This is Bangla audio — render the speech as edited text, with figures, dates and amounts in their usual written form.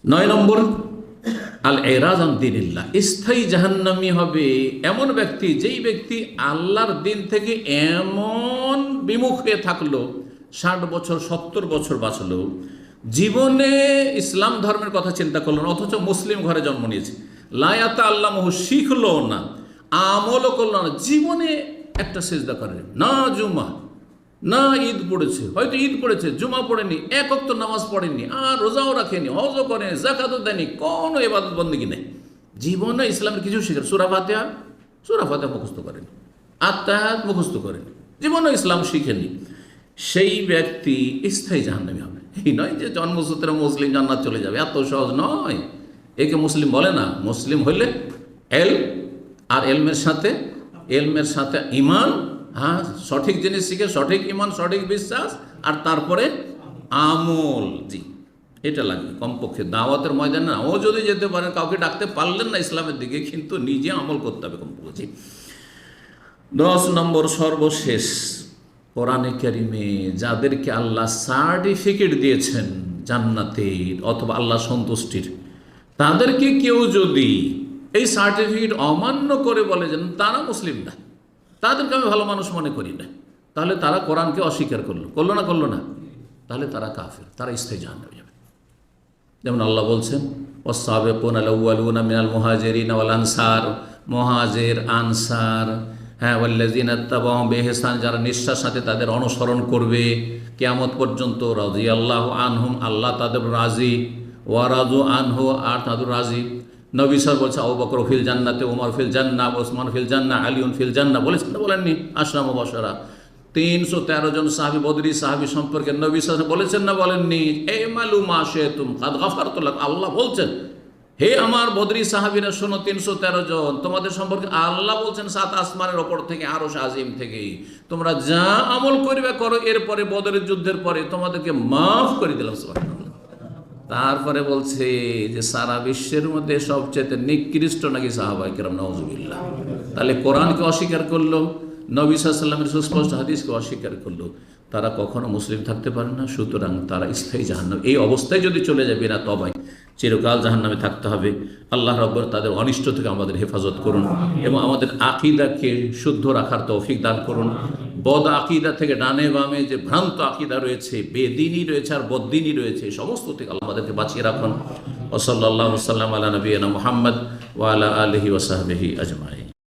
নয় নম্বর, আল এরাজ আন দীনিল্লাহ, স্থায়ী জাহান্নামী হবে এমন ব্যক্তি, যেই ব্যক্তি আল্লাহর দিন থেকে এমন বিমুখ হয়ে থাকলো, 60 বছর 70 বছর বাঁচলো, জীবনে ইসলাম ধর্মের কথা চিন্তা করলো না, অথচ মুসলিম ঘরে জন্ম নিয়েছে, লায়াতা আল্লাহ শিখলো না, আমলও করলো না, জীবনে একটা সেজদা করে না, জুমা না, ঈদ পড়েছে, হয়তো ঈদ পড়েছে, জুমা পড়েনি, এক ওয়াক্ত নামাজ পড়েনি, আর রোজাও রাখেনি, হজও করেনি, যাকাতও দেয়নি, কোনো ইবাদত বন্দেগী নেই, জীবনে ইসলামের কিছু শিখেন, সূরা ফাতিহা মুখস্থ করেনি, আত্মাহাত মুখস্থ করেনি, জীবনে ইসলাম শিখেনি, সেই ব্যক্তি স্থায়ী জাহান্নামী হবে। এই নয় যে জন্মসূত্রে মুসলিম জান্নাত চলে যাবে, এত সহজ নয়, একে মুসলিম বলে না। মুসলিম হইলে আর এলমের সাথে ইমান, হ্যাঁ, সঠিক জিনিস শিখে সঠিক ইমান, সঠিক বিশ্বাস, আর তারপরে আমল, জি, এটা লাগবে কমপক্ষে। দাওয়াতের ময়দানে না, ও যদি যেতে পারেন, কাউকে ডাকতে পারলেন না ইসলামের দিকে, কিন্তু নিজে আমল করতে হবে কমপক্ষে, জি। 10 নম্বর, সর্বশেষ, কোরআনে কারিমে যাদেরকে আল্লাহ সার্টিফিকেট দিয়েছেন জান্নাতের অথবা আল্লাহ সন্তুষ্টির, তাদেরকে কেউ যদি এই সার্টিফিকেট অমান্য করে বলে যে তারা মুসলিম না, তাদেরকে আমি ভালো মানুষ মনে করি না, তাহলে তারা কোরআনকে অস্বীকার করলো না, তাহলে তারা কাফের, তারা স্থায়ী জাহান্নামে যাবে। যেমন আল্লাহ বলছেন, ওয়াস-সাবিকুনা আল-আউয়ালুনা মিনাল মুহাজিরিনা ওয়াল আনসার, মুহাজির আনসার, হ্যাঁ, ওয়াল্লাযিনা ইত্তাবাউ বিইহসান, যারা নিষ্ঠার সাথে তাদের অনুসরণ করবে কিয়ামত পর্যন্ত, রাদিয়াল্লাহু আনহুম, আল্লাহ তাদের রাজি, ওয়া রাদু আনহু, আর তাদের রাজি। নবী সাল্লাল্লাহু বলছে, আবু বকর ফিল জান্নাতে, ওমর ফিল জান্নাহ, ওসমান ফিল জান্নাহ, আলীউন ফিল জান্নাহ, বলেছেন না বলেননি? আশরা মুবাশশারা 313 জন সাহাবী, বদরি সাহাবী সম্পর্কে নবী সাল্লাল্লাহু বলেছেন না বলেননি? ইমালু মা শি'তুম কাদ গাফারতু লাকুম, আল্লাহ বলছেন, হে আমার বদরি সাহাবীরা শোনো, 313 জন তোমাদের সম্পর্কে আল্লাহ বলছেন 7 আসমানের ওপর থেকে, আরশ আজিম থেকে, তোমরা যা আমল করবে করো, এরপরে বদরের যুদ্ধের পরে তোমাদেরকে মাফ করে দিলাম, সুবহানাল্লাহ। তারপরে বলছে যে সারা বিশ্বের মধ্যে সবচেয়ে নিকৃষ্ট নাকি সাহাবায়ে কেরাম, নাউজুবিল্লাহ। তাহলে কোরআনকে অস্বীকার করলো, নবী সাল্লাল্লাহু আলাইহি ওয়াসাল্লামের সুস্পষ্ট হাদিসকে অস্বীকার করলো, তারা কখনো মুসলিম থাকতে পারে না, সুতরাং তারা স্থায়ী জাহান্নাম। এই অবস্থায় যদি চলে যাবে না, তবাই চিরকাল জাহান্নামে থাকতে হবে। আল্লাহ রাব্বুল তাদের অনিষ্ট থেকে আমাদের হেফাজত করুন এবং আমাদের আকীদাকে শুদ্ধ রাখার তৌফিক দান করুন। বদ আকীদা থেকে, ডানে বামে যে ভ্রান্ত আকীদা রয়েছে, বেদিনী রয়েছে আর বদ্দিনী রয়েছে, সমস্ত থেকে আল্লাহ আমাদেরকে বাঁচিয়ে রাখুন। ওয়া সাল্লাল্লাহু ওয়া সাল্লাম আলা নবিয়িনা মুহাম্মদ ওয়া আলা আলিহি ওয়া সাহবিহি আজমাইন।